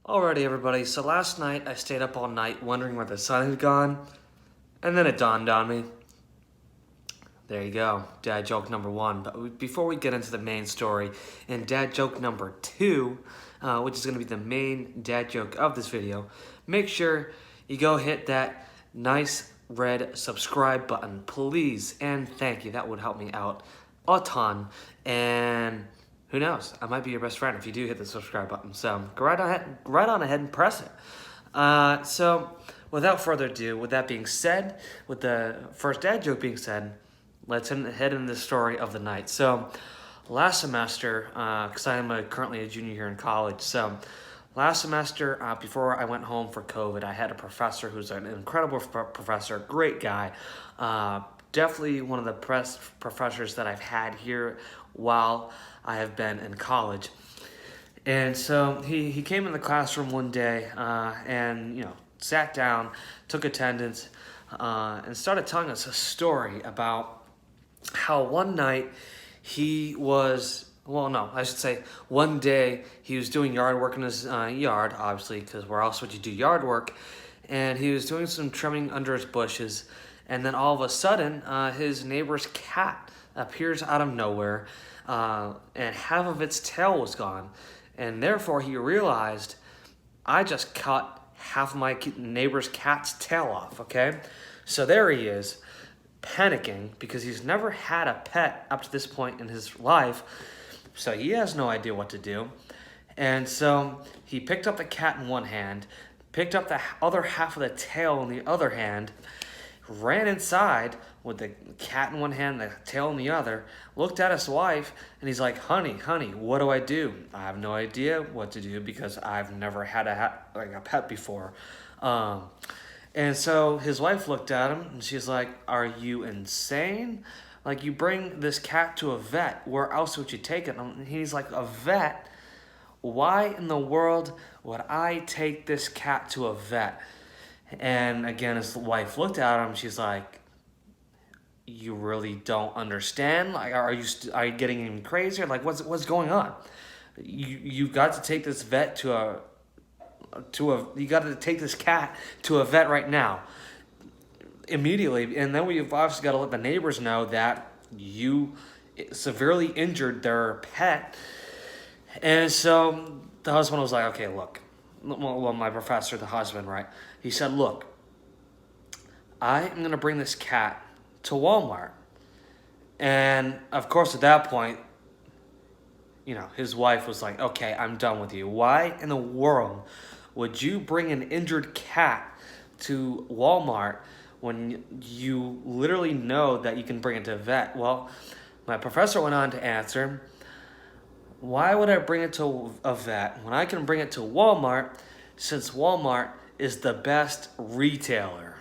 Alrighty, everybody. So last night I stayed up all night wondering where the sun had gone, and then it dawned on me. There you go, dad joke number one. But before we get into the main story, and dad joke number two, which is going to be the main dad joke of this video, make sure you go hit that nice red subscribe button, please, and thank you. That would help me out a ton. And who knows? I might be your best friend if you do hit the subscribe button. So go right on ahead and press it. So without further ado, with that being said, with the first dad joke being said, let's head into the story of the night. So last semester, because I am currently a junior here in college, so last semester, before I went home for COVID, I had a professor who's an incredible professor, great guy. Definitely one of the best professors that I've had here while I have been in college. And so he came in the classroom one day and, sat down, took attendance, and started telling us a story about how one night he was, well, no, I should say one day he was doing yard work in his yard, obviously, because where else would you do yard work? And he was doing some trimming under his bushes, and then all of a sudden, his neighbor's cat appears out of nowhere, and half of its tail was gone. And therefore, he realized, I just cut half of my neighbor's cat's tail off, okay? So there he is, panicking because he's never had a pet up to this point in his life, so he has no idea what to do. And so he picked up the cat in one hand, picked up the other half of the tail in the other hand, ran inside with the cat in one hand, the tail in the other, looked at his wife, and he's like, honey, what do I do? I have no idea what to do because I've never had a pet before. And so his wife looked at him, and she's like, are you insane? Like, you bring this cat to a vet, where else would you take it? And he's like, a vet? Why in the world would I take this cat to a vet? And again, his wife looked at him. She's like, "You really don't understand? Like, are you getting even crazier? Like, what's going on? You got to take this vet you got to take this cat to a vet right now, immediately. And then we've obviously got to let the neighbors know that you severely injured their pet." And so the husband was like, "Okay, look." Well, my professor, the husband, right? He said, "Look, I am going to bring this cat to Walmart." And of course, at that point, his wife was like, "Okay, I'm done with you. Why in the world would you bring an injured cat to Walmart when you literally know that you can bring it to a vet?" Well, my professor went on to answer, why would I bring it to a vet when I can bring it to Walmart, since Walmart is the best retailer?